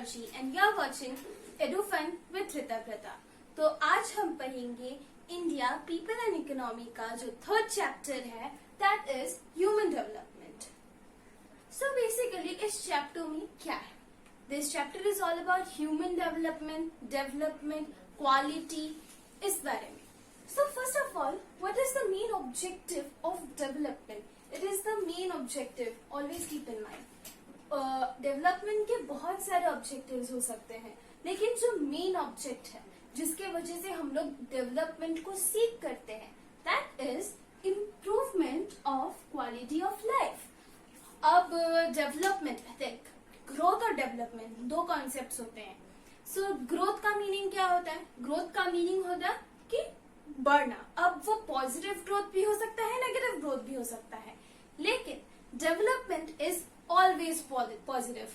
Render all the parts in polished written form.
Arshi and you are watching EduFun with Rita Prata। तो आज हम पढ़ेंगे इंडिया पीपल एंड इकोनॉमी का जो थर्ड चैप्टर है, that is human development. So basically इस चैप्टर में क्या है? This chapter is all about human development, quality, इस बारे में। So first of all, what is the main objective of development? It is the main objective, always keep in mind. Development के बहुत सारे ऑब्जेक्टिव्स हो सकते हैं, लेकिन जो मेन ऑब्जेक्ट है जिसके वजह से हम लोग डेवलपमेंट को सीख करते हैं, that is improvement of quality of life. अब डेवलपमेंट, देख, ग्रोथ और डेवलपमेंट दो कॉन्सेप्ट्स होते हैं। सो ग्रोथ का मीनिंग क्या होता है? ग्रोथ का मीनिंग होता है कि बढ़ना। अब वो पॉजिटिव ग्रोथ भी हो सकता है, नेगेटिव ग्रोथ भी हो सकता है, लेकिन development is always positive.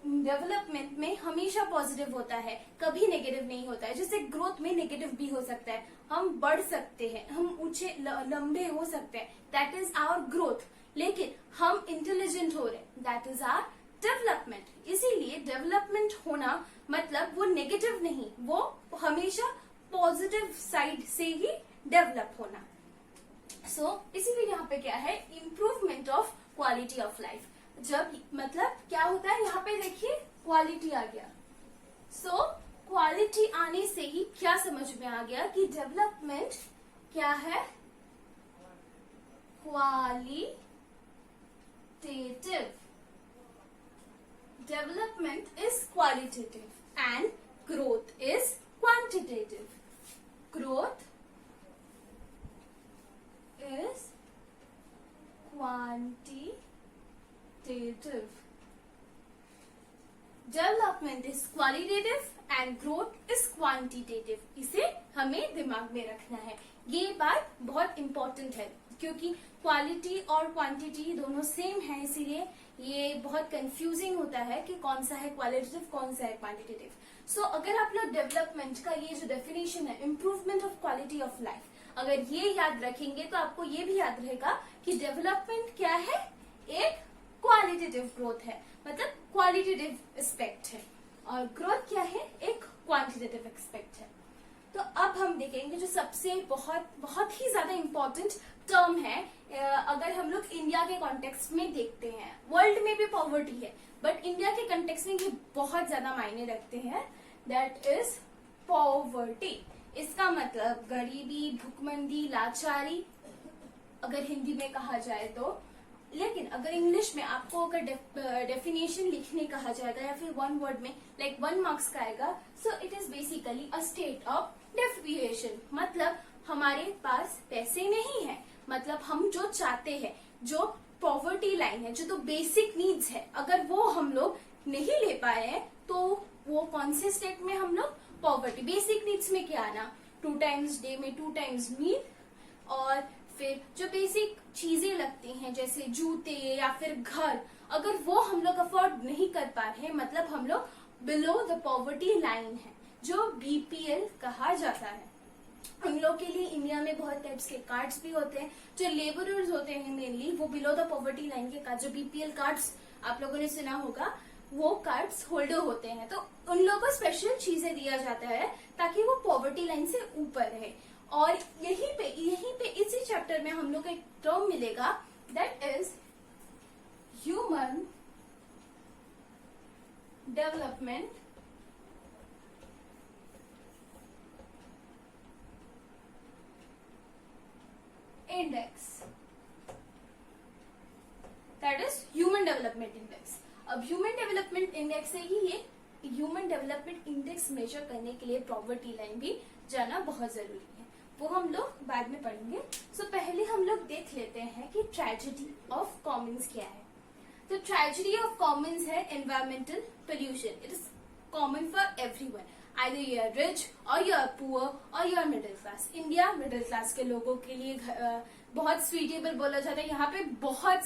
Development में हमेशा पॉजिटिव होता है, कभी नेगेटिव नहीं होता है। जैसे ग्रोथ में नेगेटिव भी हो सकता है, हम बढ़ सकते हैं, हम ऊंचे लंबे हो सकते हैं, दैट इज आवर ग्रोथ। लेकिन हम इंटेलिजेंट हो रहे, दैट इज आवर डेवलपमेंट। इसीलिए डेवलपमेंट होना मतलब वो नेगेटिव नहीं, वो हमेशा पॉजिटिव साइड से ही डेवलप होना। सो इसीलिए यहाँ पे क्या है, improvement of quality of life. जब मतलब क्या होता है, यहाँ पे देखिए क्वालिटी आ गया। सो क्वालिटी आने से ही क्या समझ में आ गया कि डेवलपमेंट क्या है, qualitative. Development is qualitative and growth is quantitative. Growth is quantitative. Development is qualitative and growth is quantitative. इसे हमें दिमाग में रखना है। ये बात बहुत इम्पोर्टेंट है क्योंकि क्वालिटी और क्वांटिटी दोनों सेम है, इसीलिए ये बहुत कंफ्यूजिंग होता है कि कौन सा है क्वालिटेटिव, कौन सा है क्वांटिटेटिव। सो अगर आप लोग डेवलपमेंट का ये जो डेफिनेशन है, improvement of quality of life, अगर ये याद रखेंगे तो आपको ये भी याद रहेगा कि डेवलपमेंट क्या है, एक क्वालिटेटिव ग्रोथ है, मतलब क्वालिटेटिव एस्पेक्ट है, और ग्रोथ क्या है, एक क्वांटिटेटिव एस्पेक्ट है। तो अब हम देखेंगे जो सबसे बहुत ही ज्यादा इम्पोर्टेंट टर्म है। अगर हम लोग इंडिया के कॉन्टेक्स्ट में देखते हैं, वर्ल्ड में भी पॉवर्टी है, बट इंडिया के कॉन्टेक्स्ट में ये बहुत ज्यादा मायने रखते हैं, दैट इज पॉवर्टी। इसका मतलब गरीबी, भूखमंदी, लाचारी, अगर हिंदी में कहा जाए तो। लेकिन अगर इंग्लिश में आपको अगर डेफिनेशन लिखने कहा जाएगा या फिर वन वर्ड में, लाइक 1 मार्क्स का आएगा, सो it is basically a state of deprivation. मतलब हमारे पास पैसे नहीं है, मतलब हम जो चाहते हैं, जो पॉवर्टी लाइन है, जो तो बेसिक नीड्स है, अगर वो हम लोग नहीं ले पाए हैं तो वो कौन से स्टेट में हम लोग, पॉवर्टी। बेसिक नीड्स में क्या आना, 2 टाइम्स डे में 2 टाइम्स मील, और फिर जो बेसिक चीजें लगती हैं जैसे जूते या फिर घर, अगर वो हम लोग अफोर्ड नहीं कर पा रहे, मतलब हम लोग बिलो द पॉवर्टी लाइन है, जो बीपीएल कहा जाता है। उन लोग के लिए इंडिया में बहुत टाइप्स के कार्ड्स भी होते हैं। जो लेबरर्स होते हैं मेनली, वो बिलो द पॉवर्टी लाइन के कार्ड, जो बीपीएल कार्ड्स आप लोगों ने सुना होगा, वो कार्ड्स होल्डर होते हैं। तो उन लोगों को स्पेशल चीजें दिया जाता है ताकि वो पॉवर्टी लाइन से ऊपर रहे। और यहीं पे इसी चैप्टर में हम लोग को एक टर्म मिलेगा, that is human development index. That is human development index. अब ह्यूमन डेवलपमेंट इंडेक्स से ही ये ह्यूमन डेवलपमेंट इंडेक्स मेजर करने के लिए पॉवर्टी लाइन भी जाना बहुत जरूरी है, वो हम लोग बाद में पढ़ेंगे। सो पहले हम लोग देख लेते हैं कि ट्रेजेडी ऑफ कॉमन्स क्या है। तो ट्रेजेडी ऑफ कॉमन्स है environmental pollution. It is common for everyone, either you are rich और यू आर पुअर और you are middle class. India middle class के लोगों के लिए बहुत स्वीटेबल बोला जाता है। यहाँ पे बहुत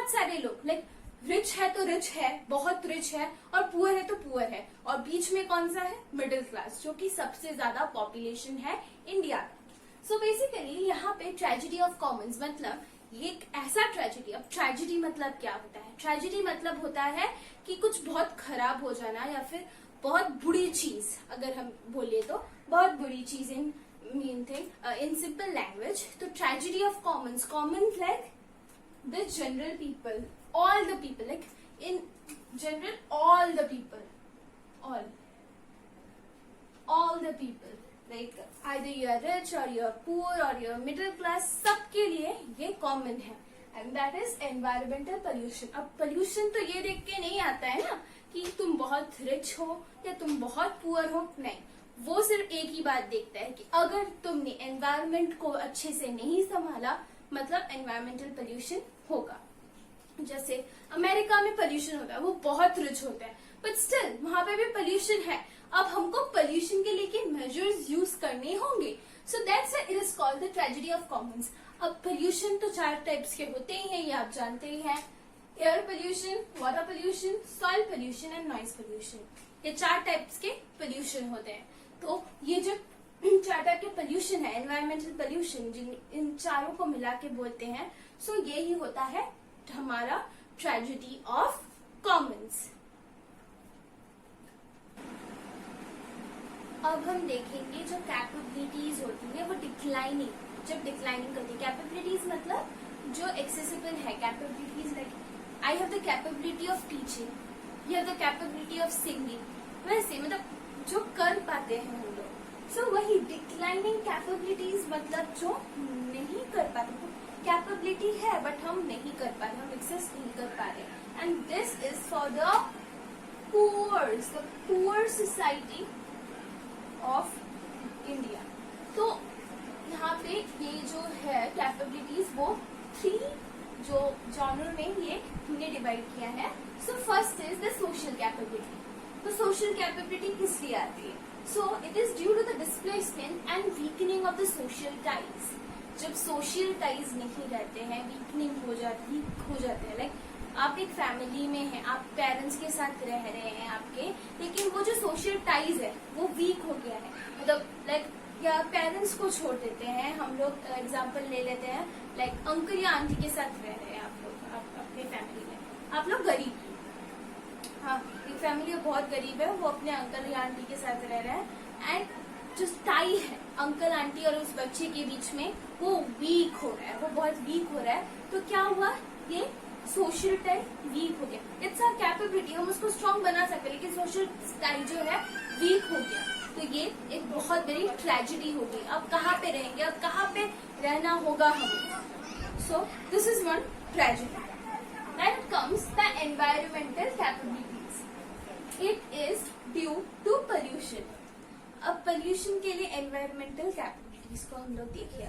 सारे लोग, लाइक रिच है तो रिच है, बहुत रिच है, और पुअर है तो पुअर है, और बीच में कौन सा है, मिडिल क्लास, जो कि सबसे ज्यादा पॉपुलेशन है इंडिया का। सो बेसिकली यहाँ पे ट्रेजेडी ऑफ कॉमन्स मतलब ये एक ऐसा ट्रेजेडी। अब ट्रेजेडी मतलब क्या होता है? ट्रेजेडी मतलब होता है कि कुछ बहुत खराब हो जाना या फिर बहुत बुरी चीज, अगर हम बोले तो बहुत बुरी चीज in mean thing in simple language. तो tragedy of commons, commons like the general people, all the people, like in general all the people, all the people, like either you are rich or you are poor or you are middle class, सबके लिए ये common है, and that is environmental pollution। अब pollution तो ये देख के नहीं आता है ना कि तुम बहुत रिच हो या तुम बहुत पुअर हो, नहीं, वो सिर्फ एक ही बात देखता है कि अगर तुमने एनवायरमेंट को अच्छे से नहीं संभाला मतलब एनवायरमेंटल पोल्यूशन होगा। जैसे अमेरिका में पोल्यूशन होता है, वो बहुत रिच होता है, बट स्टिल वहां पे भी पोल्यूशन है। अब हमको पोल्यूशन के लिए मेजर्स यूज करने होंगे, so that's it is called the tragedy of Commons. अब पोल्यूशन तो 4 टाइप्स के होते ही हैं, ये आप जानते ही हैं, air pollution, water pollution, soil pollution and noise pollution. ये 4 टाइप्स के पोल्यूशन होते हैं। तो ये जो 4 टाइप के पोल्यूशन है, एनवायरमेंटल पोल्यूशन, जिन इन चारों को मिला के बोलते हैं, सो ये ही होता है हमारा ट्रेजेडी ऑफ कॉमन्स। अब हम देखेंगे जो कैपेबिलिटीज होती है वो डिक्लाइनिंग, जब डिक्लाइनिंग करती है। कैपेबिलिटीज मतलब जो एक्सेसिबल है, capabilities like I have the capability of teaching, you have the capability of singing, वैसे मतलब जो कर पाते हैं हम लोग। सो वही डिक्लाइनिंग कैपेबिलिटीज मतलब जो नहीं कर पाते, कैपेबिलिटी है बट हम नहीं कर पा रहे, हम एक्सेस नहीं कर पा रहे, and this is for the poor society of India. तो यहाँ पे ये जो है कैपेबिलिटीज वो 3 जो जॉनर में ये हमने डिवाइड किया है। So first is the social capability. तो सोशल कैपेबिलिटी किस लिए आती है? So it is due to the displacement and weakening of the social ties. जब सोशल टाइज नहीं रहते हैं, वीक हो जाते हैं, लाइक आप एक फैमिली में हैं, आप पेरेंट्स के साथ रह रहे हैं आपके, लेकिन वो जो सोशल टाइज है वो वीक हो गया है, मतलब लाइक या पेरेंट्स को छोड़ देते हैं। हम लोग एग्जांपल ले लेते हैं, लाइक अंकल या आंटी के साथ रह रहे हैं आप लोग, अपने फैमिली में आप लोग गरीब, हाँ एक फैमिली बहुत गरीब है, वो अपने अंकल या आंटी के साथ रह रहे हैं, एंड जो टाई है अंकल आंटी और उस बच्चे के बीच में वो वीक हो रहा है, वो बहुत वीक हो रहा है। तो क्या हुआ, ये सोशल टाई वीक हो गया। इट्स अ कैपेबिलिटी, हम उसको स्ट्रॉन्ग बना सकते हैं, लेकिन सोशल टाई जो है वीक हो गया, तो ये एक बहुत बड़ी ट्रेजेडी होगी। अब कहाँ पे रहेंगे, अब कहाँ पे रहना होगा हमें। So this is one tragedy. Then comes the environmental capabilities. It is due to pollution. अब पोल्यूशन के लिए एनवायरमेंटल कैपेबिलिटीज को हम लोग देखिए।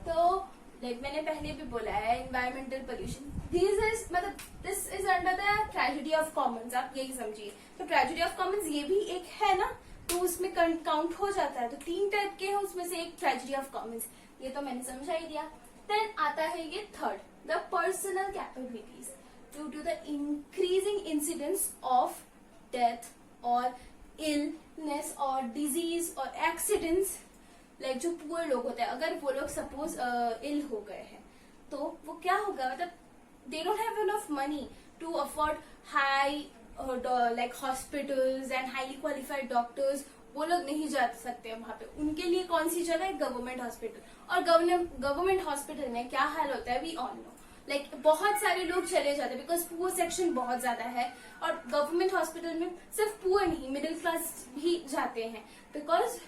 तो लाइक मैंने पहले भी बोला है, environmental pollution this is under the tragedy of Commons, आप यही समझिए। तो ट्रेजेडी ऑफ कॉमन्स ये भी एक है ना, तो उसमें काउंट हो जाता है। तो 3 टाइप के हैं, उसमें से एक ट्रेजेडी ऑफ कॉमन्स, ये तो मैंने समझा ही दिया। देन आता है ये third, the personal capabilities due to the increasing incidence of death और इलनेस और डिजीज और एक्सीडेंट्स। लाइक जो पुअर लोग होते हैं, अगर वो लोग सपोज इल हो गए हैं, तो वो क्या होगा, मतलब they don't have enough money to afford high like hospitals and highly qualified doctors, वो लोग नहीं जा सकते वहां पे। उनके लिए कौन सी जगह है, गवर्नमेंट हॉस्पिटल। और गवर्नमेंट हॉस्पिटल में क्या हाल होता है, वी ऑल नो, लाइक बहुत सारे लोग चले जाते हैं बिकॉज पुअर सेक्शन बहुत ज्यादा है। और गवर्नमेंट हॉस्पिटल में सिर्फ पुअर नहीं, मिडिल क्लास भी जाते हैं, बिकॉज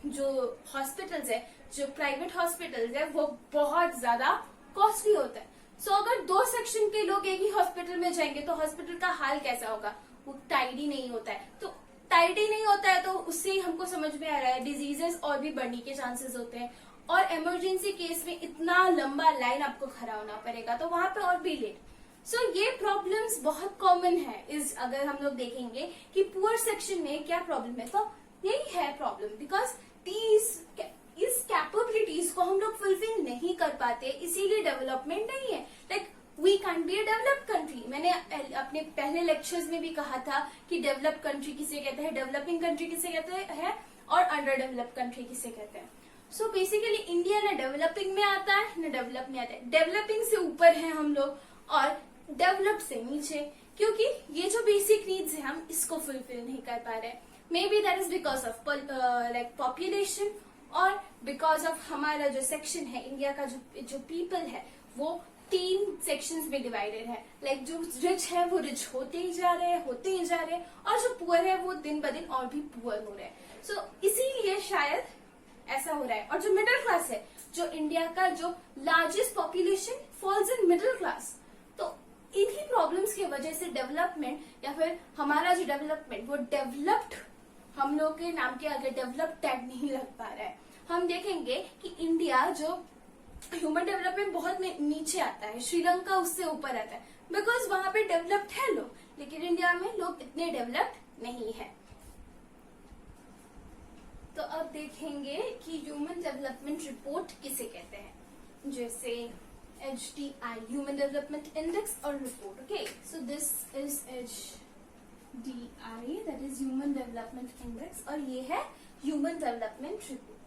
जो हॉस्पिटल्स है, जो प्राइवेट हॉस्पिटल्स है, वो बहुत ज्यादा कॉस्टली होता है। सो अगर 2 सेक्शन के लोग एक ही हॉस्पिटल में जाएंगे तो हॉस्पिटल का हाल कैसा होगा, वो टाइडी नहीं होता है। तो टाइडी नहीं होता है तो उससे हमको समझ में आ रहा है डिजीजेस और भी बढ़ने के चांसेस होते हैं, और इमरजेंसी केस में इतना लंबा लाइन आपको खड़ा होना पड़ेगा, तो वहां पे और भी लेट। सो ये प्रॉब्लम्स बहुत कॉमन है। इस अगर हम लोग देखेंगे कि पुअर सेक्शन में क्या प्रॉब्लम है, तो यही है प्रॉब्लम, बिकॉज इस कैपेबिलिटीज को हम लोग फुलफिल नहीं कर पाते, इसीलिए डेवलपमेंट नहीं है। Like we can be a developed country. मैंने अपने पहले लेक्चर्स में भी कहा था कि डेवलप्ड कंट्री किसे कहते हैं, डेवलपिंग कंट्री किसे कहते हैं, और अंडर डेवलप्ड कंट्री किसे कहते हैं। सो बेसिकली इंडिया न डेवलपिंग में आता है न डेवलप में आता है। डेवलपिंग से ऊपर है हम लोग और डेवलप से नीचे, क्योंकि ये जो बेसिक नीड्स है हम इसको फुलफिल नहीं कर पा रहे। May be that is because of like population और बिकॉज ऑफ हमारा जो सेक्शन है इंडिया का, जो पीपल है वो 3 सेक्शंस में डिवाइडेड है। लाइक जो रिच है वो रिच होते ही जा रहे हैं और जो पुअर है वो दिन ब दिन और भी पुअर हो रहे हैं। सो इसीलिए शायद ऐसा हो रहा है। और जो मिडिल क्लास है, जो इंडिया का जो largest population falls in middle class, तो इन्हीं प्रॉब्लम्स की वजह से डेवलपमेंट या फिर हमारा जो डेवलपमेंट वो डेवलप्ड, हम लोग के नाम के आगे डेवलप टैग नहीं लग पा रहा है। हम देखेंगे कि इंडिया जो ह्यूमन डेवलपमेंट बहुत नीचे आता है, श्रीलंका उससे ऊपर आता है, बिकॉज वहां पे डेवलप्ड है लोग, लेकिन इंडिया में लोग इतने डेवलप्ड नहीं है। तो अब देखेंगे कि ह्यूमन डेवलपमेंट रिपोर्ट किसे कहते हैं, जैसे HDI ह्यूमन डेवलपमेंट इंडेक्स और report. Okay, so this is HDI that is human development index और ये है human development report.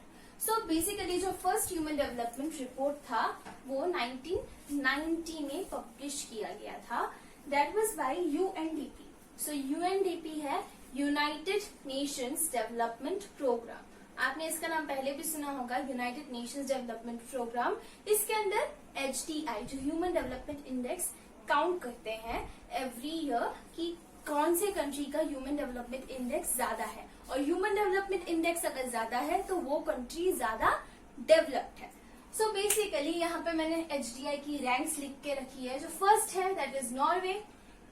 So basically जो फर्स्ट ह्यूमन डेवलपमेंट रिपोर्ट था वो 1990 में पब्लिश किया गया था। That was by UNDP। So UNDP है यूनाइटेड नेशंस डेवलपमेंट प्रोग्राम। आपने इसका नाम पहले भी सुना होगा, यूनाइटेड नेशंस डेवलपमेंट प्रोग्राम। इसके अंदर HDI जो ह्यूमन डेवलपमेंट इंडेक्स काउंट करते हैं एवरी ईयर कि कौन से कंट्री का ह्यूमन डेवलपमेंट इंडेक्स ज्यादा है, और ह्यूमन डेवलपमेंट इंडेक्स अगर ज्यादा है तो वो कंट्री ज्यादा डेवलप्ड है। सो बेसिकली यहाँ पे मैंने HDI की रैंक्स लिख के रखी है। जो फर्स्ट है दैट इज नॉर्वे,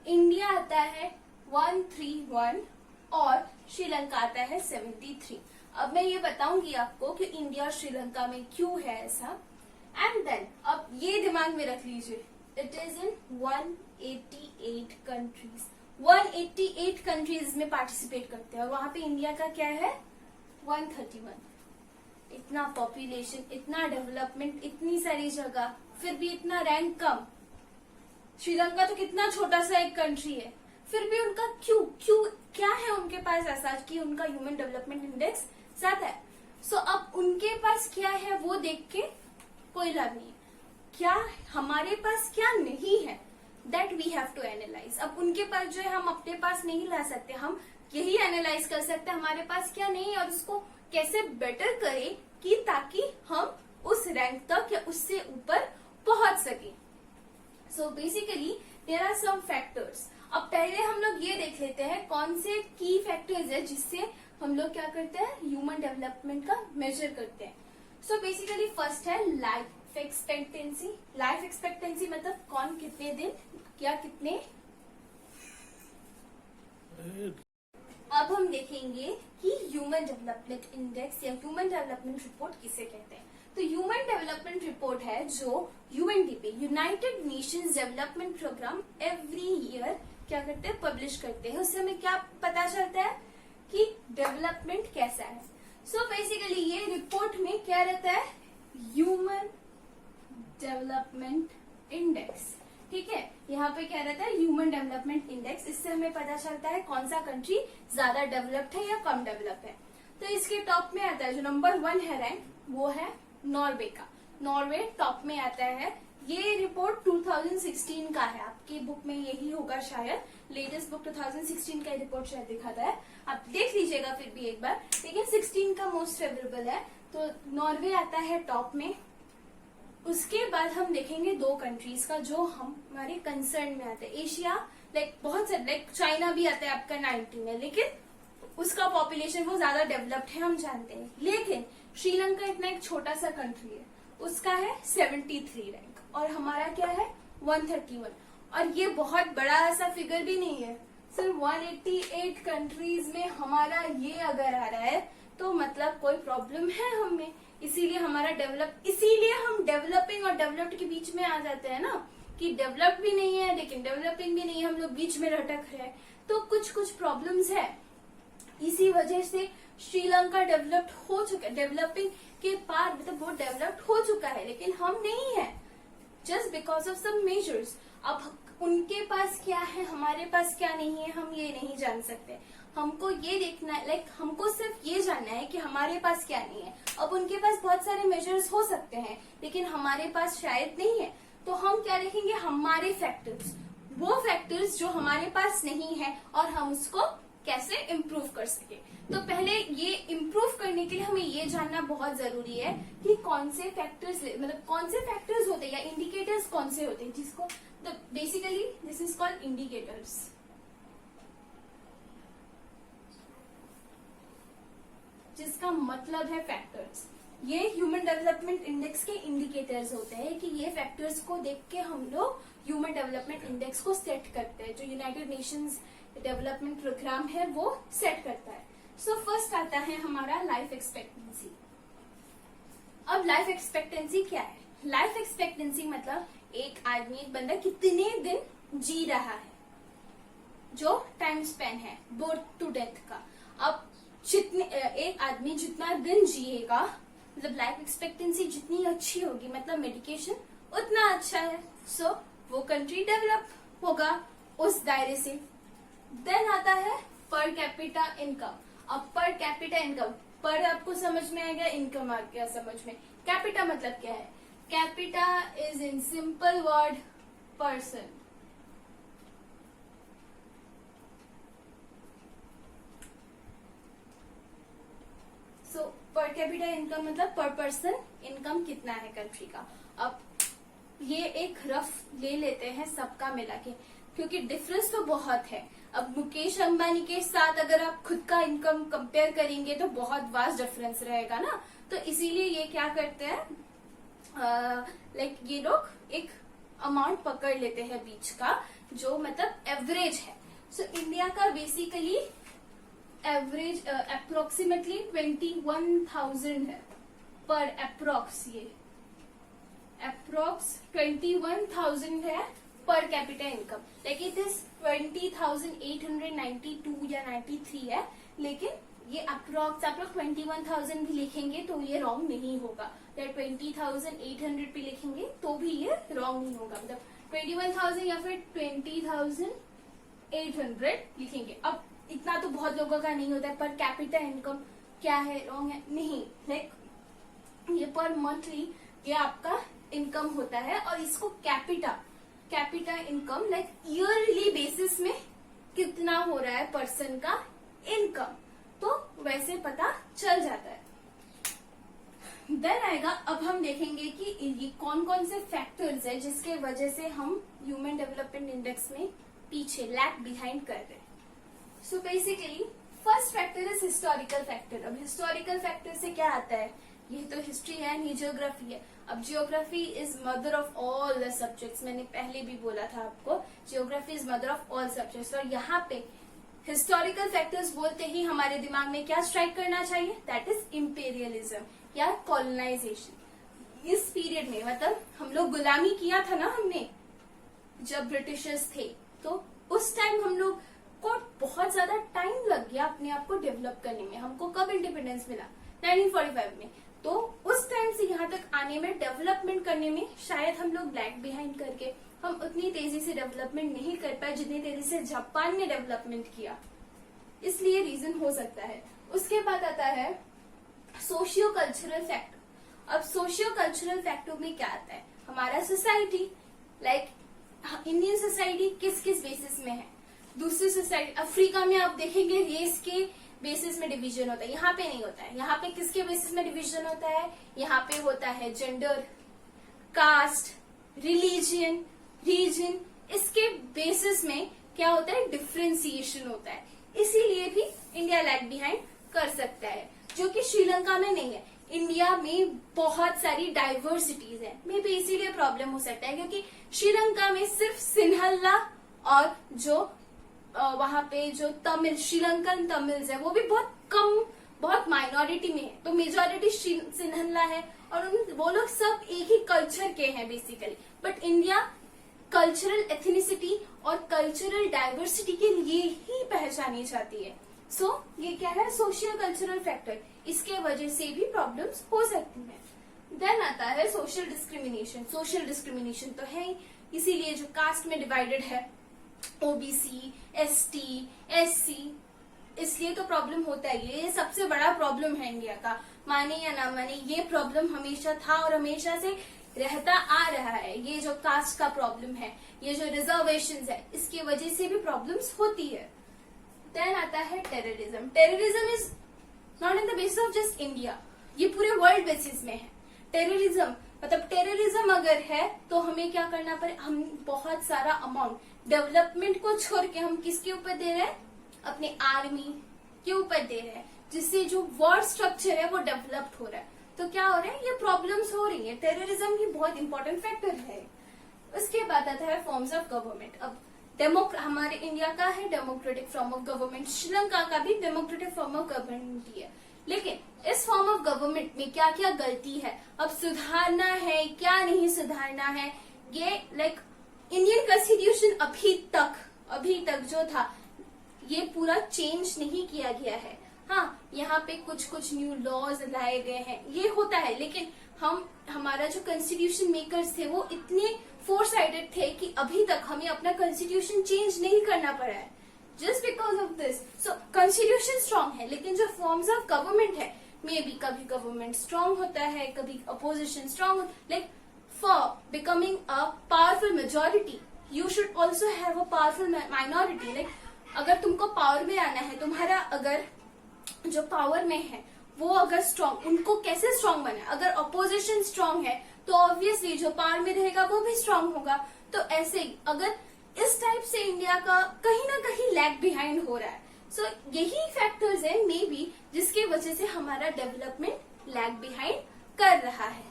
इंडिया आता है 131 और श्रीलंका आता है 73। अब मैं ये बताऊंगी आपको कि इंडिया और श्रीलंका में क्यों है ऐसा। एंड देन अब ये दिमाग में रख लीजिए, it is in 188 countries. 188 countries में पार्टिसिपेट करते हैं और वहां पे इंडिया का क्या है 131। इतना पॉपुलेशन, इतना डेवलपमेंट, इतनी सारी जगह, फिर भी इतना रैंक कम। श्रीलंका तो कितना छोटा सा एक कंट्री है, फिर भी उनका क्यों क्या है उनके पास ऐसा कि उनका ह्यूमन डेवलपमेंट इंडेक्स ज्यादा है। सो अब उनके पास क्या है वो देख के कोई लाभ नहीं है, क्या हमारे पास क्या नहीं है, that we have to analyse. अब उनके पास जो है हम अपने पास नहीं ला सकते, हम यही एनालाइज कर सकते हैं हमारे पास क्या नहीं है और उसको कैसे बेटर करें कि ताकि हम उस रैंक तक या उससे ऊपर पहुंच सके। So basically there are some factors. अब पहले हम लोग ये देख लेते हैं कौन से की फैक्टर्स है जिससे हम लोग क्या करते हैं ह्यूमन डेवलपमेंट का मेजर करते हैं। सो बेसिकली फर्स्ट है लाइफ एक्सपेक्टेंसी। लाइफ एक्सपेक्टेंसी मतलब कौन कितने दिन या कितने। अब हम देखेंगे कि ह्यूमन डेवलपमेंट इंडेक्स या ह्यूमन डेवलपमेंट रिपोर्ट किसे कहते हैं। तो ह्यूमन डेवलपमेंट रिपोर्ट है जो UNDP United Nations Development Programme every year क्या करते हैं पब्लिश करते हैं। उससे हमें क्या पता चलता है कि डेवलपमेंट कैसा है। सो बेसिकली ये रिपोर्ट में क्या रहता है ह्यूमन डेवलपमेंट इंडेक्स। ठीक है, यहाँ पे क्या रहता है ह्यूमन डेवलपमेंट इंडेक्स। इससे हमें पता चलता है कौन सा कंट्री ज्यादा डेवलप्ड है या कम डेवलप है। तो इसके टॉप में आता है जो नंबर 1 है रैंक, वो है नॉर्वे का। नॉर्वे टॉप में आता है। ये रिपोर्ट 2016 का है, आपकी बुक में यही होगा शायद, लेटेस्ट बुक 2016 का रिपोर्ट शायद दिखाता है, आप देख लीजिएगा फिर भी एक बार। लेकिन 16 का मोस्ट फेवरेबल है, तो नॉर्वे आता है टॉप में। उसके बाद हम देखेंगे 2 कंट्रीज का जो हमारे कंसर्न में आते हैं। एशिया लाइक बहुत सारे, लाइक चाइना भी आता है आपका 19 में, लेकिन उसका पॉपुलेशन वो ज्यादा डेवलप्ड है हम जानते हैं। लेकिन श्रीलंका इतना एक छोटा सा कंट्री है, उसका है 73 रैंक और हमारा क्या है 131। और ये बहुत बड़ा सा फिगर भी नहीं है, सिर्फ 188 कंट्रीज में हमारा ये अगर आ रहा है तो मतलब कोई प्रॉब्लम है हमें। इसीलिए हम डेवलपिंग और डेवलप्ड के बीच में आ जाते हैं ना, कि डेवलप्ड भी नहीं है लेकिन डेवलपिंग भी नहीं है, हम लोग बीच में रटक रहे हैं, तो कुछ प्रॉब्लम्स है। इसी वजह से श्रीलंका डेवलप्ड हो चुका है, डेवलपिंग के पार मतलब वो डेवलप्ड हो चुका है, लेकिन हम नहीं है, just because of some measures. अब उनके पास क्या है हमारे पास क्या नहीं है हम ये नहीं जान सकते। हमको ये देखना है, हमको सिर्फ ये जानना है कि हमारे पास क्या नहीं है। अब उनके पास बहुत सारे मेजर्स हो सकते हैं लेकिन हमारे पास शायद नहीं है, तो हम क्या देखेंगे, हमारे फैक्टर्स, वो फैक्टर्स जो हमारे पास नहीं है और हम उसको कैसे इम्प्रूव कर सके। तो पहले ये इम्प्रूव करने के लिए हमें ये जानना बहुत जरूरी है कि कौन से फैक्टर्स, मतलब कौन से फैक्टर्स होते हैं या इंडिकेटर्स कौन से होते हैं, जिसको basically this is called indicators. जिसका मतलब है फैक्टर्स। ये ह्यूमन डेवलपमेंट इंडेक्स के इंडिकेटर्स होते हैं कि ये फैक्टर्स को देख के हम लोग ह्यूमन डेवलपमेंट इंडेक्स को सेट करते हैं, जो यूनाइटेड नेशंस डेवलपमेंट प्रोग्राम है वो सेट करता है। सो फर्स्ट आता है हमारा लाइफ एक्सपेक्टेंसी। अब लाइफ एक्सपेक्टेंसी क्या है? लाइफ एक्सपेक्टेंसी मतलब एक आदमी, एक बंदा कितने दिन जी रहा है, जो टाइम स्पेन है बर्थ टू डेथ का। अब जितने एक आदमी जितना दिन जिएगा, मतलब लाइफ एक्सपेक्टेंसी जितनी अच्छी होगी, मतलब मेडिकेशन उतना अच्छा है, सो वो कंट्री डेवलप होगा उस दायरे से। देन आता है पर कैपिटा इनकम। अब पर कैपिटा इनकम, पर आपको समझ में आ गया, इनकम आ गया समझ में। कैपिटा मतलब क्या है? Capita is in simple word person. So per capita income मतलब पर पर्सन इनकम कितना है कंट्री का। अब ये एक रफ ले लेते हैं सबका मिला के, क्योंकि डिफरेंस तो बहुत है। अब मुकेश अंबानी के साथ अगर आप खुद का इनकम कंपेयर करेंगे तो बहुत वास्ट डिफरेंस रहेगा ना, तो इसीलिए ये क्या करते हैं, ये लोग एक अमाउंट पकड़ लेते हैं बीच का, जो मतलब एवरेज है। सो इंडिया का बेसिकली एवरेज अप्रोक्सीमेटली 21,000 है पर अप्रोक्स, ये अप्रोक्स 21,000 है per capita income. Like it is 20,892 या 93 है, लेकिन ये अप्रोक्स 21,000 भी लिखेंगे तो ये रॉन्ग नहीं होगा, या 20,800 भी लिखेंगे तो भी ये रॉन्ग नहीं होगा, मतलब 21,000 या फिर 20,800 लिखेंगे। अब इतना तो बहुत लोगों का नहीं होता है। पर कैपिटा इनकम क्या है, रॉन्ग है? नहीं, लाइक ये पर मंथली ये आपका इनकम होता है और इसको capita income like yearly basis में कितना हो रहा है पर्सन का इनकम, तो वैसे पता चल जाता है। देन आएगा, अब हम देखेंगे कि ये कौन कौन से फैक्टर्स है जिसके वजह से हम ह्यूमन डेवलपमेंट इंडेक्स में पीछे लैग बिहाइंड कर रहे हैं। So basically first factor is historical factor. अब हिस्टोरिकल फैक्टर से क्या आता है? ये तो हिस्ट्री है, नहीं ज्योग्राफी है। अब geography is mother of all the subjects, मैंने पहले भी बोला था आपको, geography is mother of all subjects. और यहाँ पे हिस्टोरिकल फैक्टर्स बोलते ही हमारे दिमाग में क्या स्ट्राइक करना चाहिए? दैट इज इम्पेरियलिज्म या कॉलोनाइजेशन। इस पीरियड में मतलब हम लोग गुलामी किया था ना हमने, जब ब्रिटिशर्स थे, तो उस टाइम हम लोग को बहुत ज्यादा टाइम लग गया अपने आप को डेवलप करने में। हमको कब इंडिपेंडेंस मिला? 1945 में। तो उस टाइम से यहाँ तक आने में, डेवलपमेंट करने में शायद हम लोग लैग बिहाइंड करके हम उतनी तेजी से डेवलपमेंट नहीं कर पाए जितनी तेजी से जापान ने डेवलपमेंट किया, इसलिए रीजन हो सकता है। उसके बाद आता है सोशियो कल्चरल फैक्टर। अब सोशियो कल्चरल फैक्टर में क्या आता है? हमारा सोसाइटी, लाइक इंडियन सोसाइटी किस किस बेसिस में है, दूसरी सोसाइटी। अफ्रीका में आप देखेंगे रेस के बेसिस में डिवीजन होता है, यहाँ पे नहीं होता है। यहाँ पे किसके बेसिस में डिवीजन होता है? यहाँ पे होता है जेंडर, कास्ट, रिलीजन, रीजन। इसके बेसिस में क्या होता है? डिफ्रेंसिएशन होता है। इसीलिए भी इंडिया लैग बिहाइंड कर सकता है, जो कि श्रीलंका में नहीं है। इंडिया में बहुत सारी डाइवर्सिटीज है, मे बी इसीलिए प्रॉब्लम हो सकता है, क्योंकि श्रीलंका में सिर्फ सिन्हल्ला और जो वहां पे जो तमिल, श्रीलंकन तमिल्स है, वो भी बहुत कम, बहुत माइनॉरिटी में है। तो मेजोरिटी सिन्हल्ला है और वो लोग सब एक ही कल्चर के हैं basically. But India cultural ethnicity और कल्चरल डाइवर्सिटी के लिए ही पहचानी जाती है। सो ये क्या है? Social cultural factor. इसके वजह से भी प्रॉब्लम्स हो सकती हैं। देन आता है सोशल डिस्क्रिमिनेशन। सोशल डिस्क्रिमिनेशन तो है, इसीलिए जो कास्ट में डिवाइडेड है, ओबीसी, एसटी, एससी, इसलिए तो प्रॉब्लम होता है, ये सबसे बड़ा प्रॉब्लम है इंडिया का, माने या ना माने ये प्रॉब्लम हमेशा था और हमेशा से रहता आ रहा है। ये जो कास्ट का प्रॉब्लम है, ये जो रिजर्वेशंस है, इसकी वजह से भी प्रॉब्लम्स होती है। देन आता है terrorism. Terrorism is not in the basis of just India, ये पूरे वर्ल्ड बेसिस में है। टेररिज्म मतलब टेररिज्म अगर है तो हमें क्या करना पड़े, हम बहुत सारा अमाउंट डेवलपमेंट को छोड़ के हम किसके ऊपर दे रहे हैं, अपने आर्मी के ऊपर दे रहे हैं, जिससे जो वॉर स्ट्रक्चर है वो डेवलप्ड हो रहा है। तो क्या हो रहा है, ये प्रॉब्लम्स हो रही है। टेररिज्म की बहुत इंपॉर्टेंट फैक्टर है। उसके बाद आता है फॉर्म्स ऑफ गवर्नमेंट। अब हमारे इंडिया का है democratic form of government, Sri Lanka का भी डेमोक्रेटिक फॉर्म ऑफ गवर्नमेंट ही है। लेकिन इस फॉर्म ऑफ गवर्नमेंट में क्या क्या गलती है, अब सुधारना है क्या नहीं सुधारना है, ये इंडियन कॉन्स्टिट्यूशन अभी तक जो था ये पूरा चेंज नहीं किया गया है। हाँ, यहाँ पे कुछ न्यू लॉज लाए गए हैं, ये होता है, लेकिन हमारा जो कॉन्स्टिट्यूशन मेकर्स थे वो इतने फोर साइडेड थे कि अभी तक हमें अपना कॉन्स्टिट्यूशन चेंज नहीं करना पड़ा है, just because of this. So constitution strong है, लेकिन जो फॉर्म्स ऑफ गवर्नमेंट है, मे बी कभी गवर्नमेंट स्ट्रांग होता है, कभी अपोजिशन स्ट्रांग होता है। Like for becoming a powerful majority you should also have a powerful minority. Like अगर तुमको पावर में आना है, तुम्हारा अगर जो पावर में है वो अगर स्ट्रांग, उनको कैसे स्ट्रांग बना, अगर अपोजिशन स्ट्रांग है तो ऑब्वियसली जो पावर में रहेगा वो भी स्ट्रांग होगा। तो ऐसे ही अगर इस टाइप से इंडिया का कहीं ना कहीं लैग बिहाइंड हो रहा है। सो यही फैक्टर्स है मे बी जिसकी वजह से हमारा डेवलपमेंट लैग बिहाइंड कर रहा है।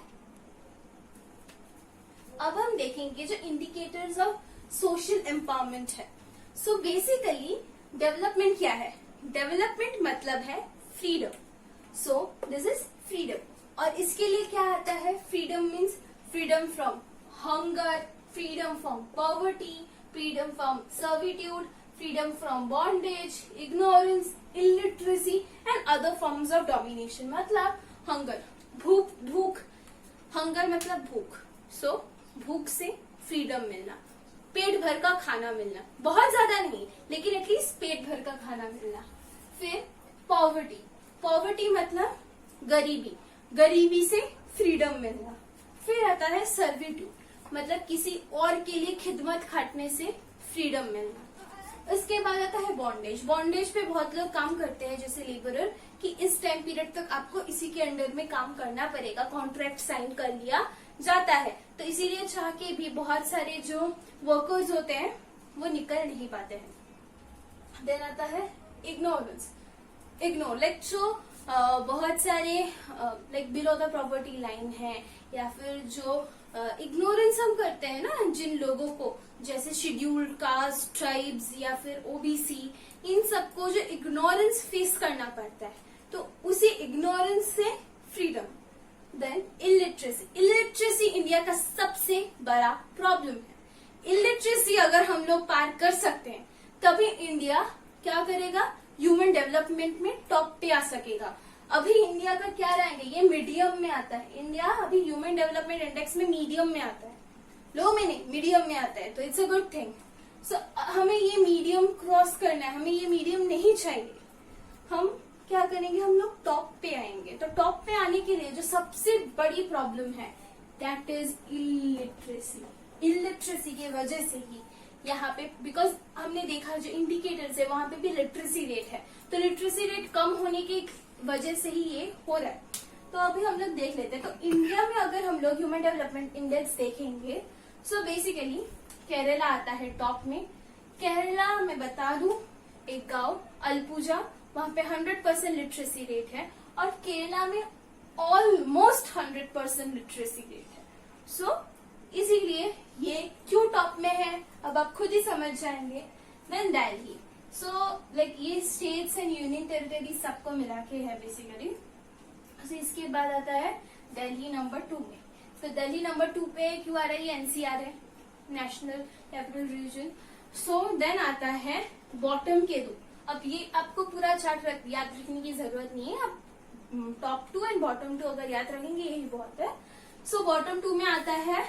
अब हम देखेंगे जो इंडिकेटर्स ऑफ सोशल एम्पावरमेंट है। सो बेसिकली डेवलपमेंट क्या है, डेवलपमेंट मतलब है freedom. So this is freedom, और इसके लिए क्या आता है, freedom means freedom from hunger, freedom from poverty, freedom from servitude, freedom from bondage, ignorance, illiteracy and other forms of domination. मतलब हंगर, भूख, हंगर मतलब भूख। सो भूख से फ्रीडम मिलना, पेट भर का खाना मिलना, बहुत ज्यादा नहीं लेकिन एटलीस्ट पेट भर का खाना मिलना। फिर पॉवर्टी, पॉवर्टी मतलब गरीबी, गरीबी से फ्रीडम मिलना। फिर आता है सर्विट्यूड, मतलब किसी और के लिए खिदमत खाटने से फ्रीडम मिलना। उसके बाद आता है बॉन्डेज। बॉन्डेज पे बहुत लोग काम करते हैं जैसे लेबरर, कि इस टाइम पीरियड तक आपको इसी के अंडर में काम करना पड़ेगा, कॉन्ट्रैक्ट साइन कर लिया जाता है। तो इसीलिए चाह के भी बहुत सारे जो वर्कर्स होते हैं वो निकल नहीं पाते हैं। देन आता है इग्नोरेंस। इग्नोर लाइक जो बहुत सारे like below the property line है, या फिर जो इग्नोरेंस हम करते हैं ना जिन लोगों को, जैसे शेड्यूल्ड कास्ट, ट्राइब्स या फिर ओबीसी, इन सबको जो इग्नोरेंस फेस करना पड़ता है, तो उसी इग्नोरेंस से freedom. Then illiteracy. Illiteracy India का सबसे बड़ा प्रॉब्लम है। इलिटरेसी अगर हम लोग पार कर सकते हैं तभी इंडिया क्या करेगा, ह्यूमन डेवलपमेंट में टॉप पे आ सकेगा। अभी इंडिया का क्या रैंक है, ये मीडियम में आता है। इंडिया अभी ह्यूमन डेवलपमेंट इंडेक्स में मीडियम में आता है, लो में नहीं, मीडियम में आता है, तो इट्स अ गुड थिंग। सो हमें ये मीडियम क्रॉस करना है, हमें ये मीडियम नहीं चाहिए। हम क्या करेंगे, हम लोग टॉप पे आएंगे। तो टॉप पे आने के लिए जो सबसे बड़ी प्रॉब्लम है दैट इज इलिटरेसी। इलिटरेसी की वजह से ही यहाँ पे, बिकॉज हमने देखा जो इंडिकेटर्स है वहां पे भी लिटरेसी रेट है, तो लिटरेसी रेट कम होने की वजह से ही ये हो रहा है। तो अभी हम लोग देख लेते हैं, तो इंडिया में अगर हम लोग ह्यूमन डेवलपमेंट इंडेक्स देखेंगे, सो बेसिकली केरला आता है टॉप में। केरला में बता दूं, एक गांव अलपुजा, वहां पे 100% लिटरेसी रेट है, और केरला में ऑलमोस्ट 100% लिटरेसी रेट है। सो इसीलिए ये क्यों टॉप में है अब आप खुद ही समझ जाएंगे। देन दिल्ली। सो लाइक ये स्टेट्स एंड यूनियन टेरिटरी सबको मिला के है बेसिकली। so, इसके बाद आता है दिल्ली नंबर 2 में। तो दिल्ली नंबर 2 पे क्यों आ रहा है, ये एनसीआर है, national capital region. So then आता है बॉटम के 2। अब ये आपको पूरा चार्ट याद रखने की जरूरत नहीं है, आप टॉप 2 एंड बॉटम 2 अगर याद रखेंगे यही बहुत है। सो बॉटम 2 में आता है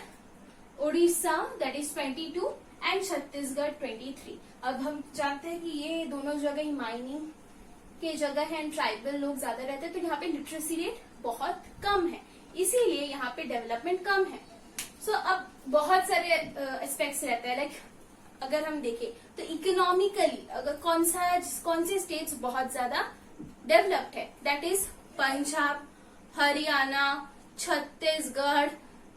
Odisha that is 22 and Chhattisgarh 23। अब हम जानते हैं कि ये दोनों जगह ही माइनिंग के जगह है, ट्राइबल लोग ज्यादा रहते हैं, तो यहाँ पे लिटरेसी रेट बहुत कम है, इसीलिए यहाँ पे डेवलपमेंट कम है। सो अब बहुत सारे एस्पेक्ट्स रहते हैं, लाइक अगर हम देखें तो इकोनॉमिकली अगर कौन से स्टेट्स बहुत ज्यादा डेवलप्ड है, that is Punjab, Haryana, Chhattisgarh,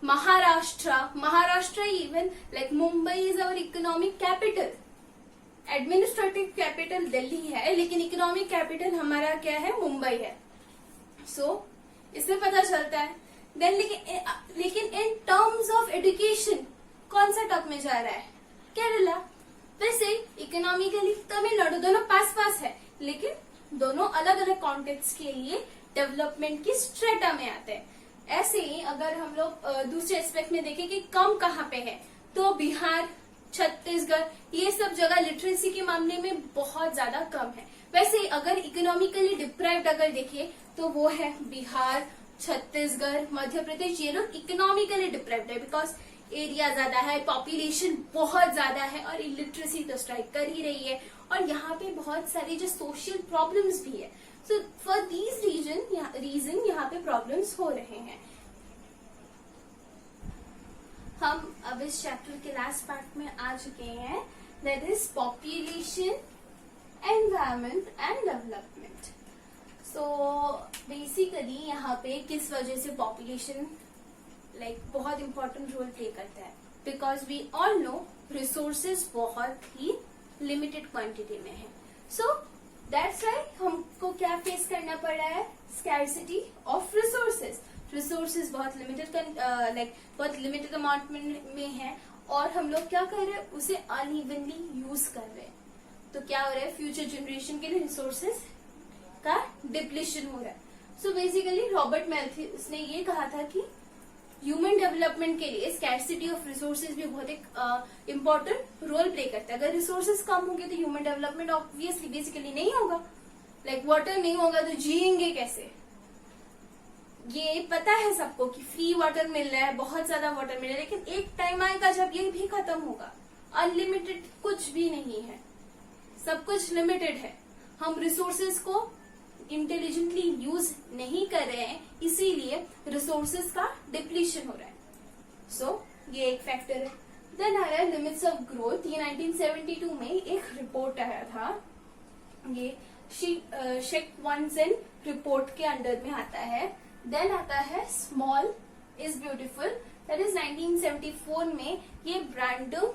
Maharashtra even like Mumbai is our economic capital. Administrative capital Delhi है, लेकिन इकोनॉमिक कैपिटल हमारा क्या है, मुंबई है। सो इससे पता चलता है। देन लेकिन इन टर्म्स ऑफ एजुकेशन कौन सा टॉप में जा रहा है, केरला। वैसे इकोनॉमिकली तमिलनाडु, दोनों पास पास है, लेकिन दोनों अलग अलग कॉन्टेक्स्ट के लिए डेवलपमेंट की स्ट्रेटा में आते हैं। ऐसे ही अगर हम लोग दूसरे एस्पेक्ट में देखें कि कम कहाँ पे है, तो बिहार, छत्तीसगढ़, ये सब जगह लिटरेसी के मामले में बहुत ज्यादा कम है। वैसे अगर इकोनॉमिकली डिप्राइव्ड अगर देखें तो वो है बिहार, छत्तीसगढ़, मध्य प्रदेश, ये लोग इकोनॉमिकली डिप्राइव्ड है, बिकॉज एरिया ज्यादा है, पॉपुलेशन बहुत ज्यादा है, और इलिटरेसी तो स्ट्राइक कर ही रही है, और यहाँ पे बहुत सारी जो सोशल प्रॉब्लम्स भी है। सो फॉर दीज रीजन यहाँ पे प्रॉब्लम्स हो रहे हैं। हम अब इस चैप्टर के लास्ट पार्ट में आ चुके हैं, that is population, environment and development. So basically यहाँ पे किस वजह से पॉपुलेशन बहुत इंपॉर्टेंट रोल प्ले करता है, because we all know resources बहुत ही लिमिटेड क्वांटिटी में है। सो दैट्स राइट, हमको क्या फेस करना पड़ रहा है, स्कैर्सिटी ऑफ रिसोर्सेज। रिसोर्सेज बहुत लिमिटेड अमाउंट में है, और हम लोग क्या कर रहे हैं, उसे अनइवनली यूज कर रहे हैं। तो क्या हो रहा है, फ्यूचर जनरेशन के लिए रिसोर्सेज का डिप्लीशन हो रहा है। सो बेसिकली रॉबर्ट मैल्थी उसने ये कहा था कि ह्यूमन डेवलपमेंट के लिए स्कैर्सिटी ऑफ रिसोर्सेज भी बहुत एक इम्पोर्टेंट रोल प्ले करता है। अगर रिसोर्सेज कम होंगे तो ह्यूमन डेवलपमेंट ऑब्वियसली बेसिकली नहीं होगा। लाइक वाटर नहीं होगा तो जिएंगे कैसे। ये पता है सबको कि फ्री वाटर मिल रहा है, बहुत ज्यादा वाटर मिल रहा है, लेकिन एक टाइम आएगा जब ये भी खत्म होगा। अनलिमिटेड कुछ भी नहीं है, सब कुछ लिमिटेड है। हम रिसोर्सेज को इंटेलिजेंटली यूज नहीं कर रहे हैं, इसीलिए रिसोर्सेज का डिप्लीशन हो रहा है। सो ये एक फैक्टर है। देन आ रहा है लिमिट्स ऑफ ग्रोथ। ये 1972 में एक रिपोर्ट आया था, ये शेक-वॉन्सन रिपोर्ट के अंडर में आता है। देन आता है small is beautiful, that is 1974 में ये ब्रांडन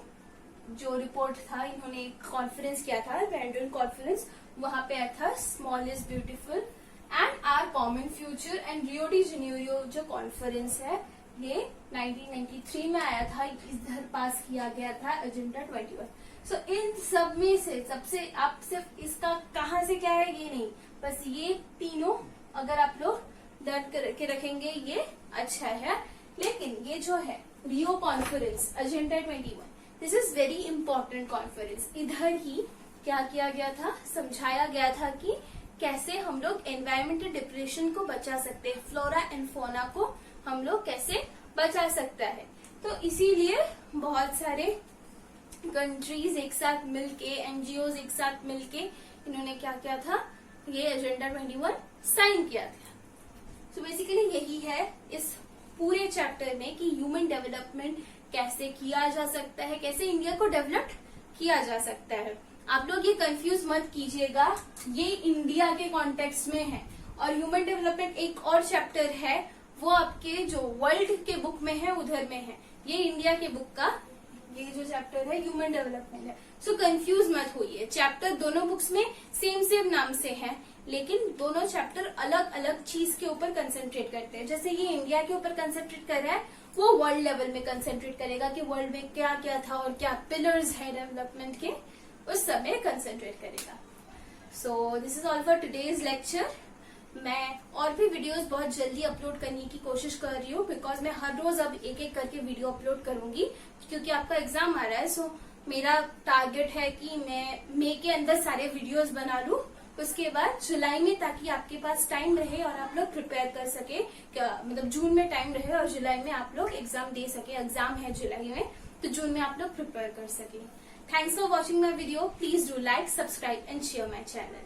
जो रिपोर्ट था, इन्होंने एक कॉन्फ्रेंस किया था, ब्रांडन कॉन्फ्रेंस, वहां पे आया था small is beautiful and our common future. And Rio de Janeiro जो कॉन्फ्रेंस है ये 1993 में आया था, इधर पास किया गया था एजेंडा 21। सो इन सब में से सबसे आप सिर्फ इसका कहाँ से क्या है ये नहीं, बस ये तीनों अगर आप लोग दर्ज करके रखेंगे ये अच्छा है। लेकिन ये जो है Rio conference agenda 21, this is very important conference. इधर ही क्या किया गया था, समझाया गया था कि कैसे हम लोग एनवायरमेंटल डिप्रेशन को बचा सकते हैं, फ्लोरा एंड फोना को हम लोग कैसे बचा सकता है। तो इसीलिए बहुत सारे कंट्रीज एक साथ मिलके, एनजीओज एक साथ मिलके इन्होंने क्या किया था, ये एजेंडा 21 साइन किया था। सो बेसिकली यही है इस पूरे चैप्टर में कि ह्यूमन डेवलपमेंट कैसे किया जा सकता है, कैसे इंडिया को डेवलप किया जा सकता है। आप लोग ये कंफ्यूज मत कीजिएगा, ये इंडिया के कॉन्टेक्स्ट में है, और ह्यूमन डेवलपमेंट एक और चैप्टर है, वो आपके जो वर्ल्ड के बुक में है उधर में है। ये इंडिया के बुक का ये जो चैप्टर है ह्यूमन डेवलपमेंट है। सो कंफ्यूज मत होइए, चैप्टर दोनों बुक्स में सेम नाम से है, लेकिन दोनों चैप्टर अलग अलग चीज के ऊपर कंसेंट्रेट करते हैं। जैसे ये इंडिया के ऊपर कंसेंट्रेट कर रहा है, वो वर्ल्ड लेवल में कंसेंट्रेट करेगा कि वर्ल्ड में क्या क्या था और क्या पिलर्स है डेवलपमेंट के, उस समय कंसेंट्रेट करेगा। So this is all for today's lecture. मैं और भी वीडियोस बहुत जल्दी अपलोड करने की कोशिश कर रही हूँ, बिकॉज मैं हर रोज अब एक एक करके वीडियो अपलोड करूंगी, क्योंकि आपका एग्जाम आ रहा है। सो मेरा टारगेट है कि मैं मई के अंदर सारे वीडियोस बना लूं, उसके बाद जुलाई में, ताकि आपके पास टाइम रहे और आप लोग प्रिपेयर कर सके, मतलब जून में टाइम रहे और जुलाई में आप लोग एग्जाम दे सके। एग्जाम है जुलाई में, तो जून में आप लोग प्रिपेयर कर सके। Thanks for watching my video. Please do like, subscribe and share my channel.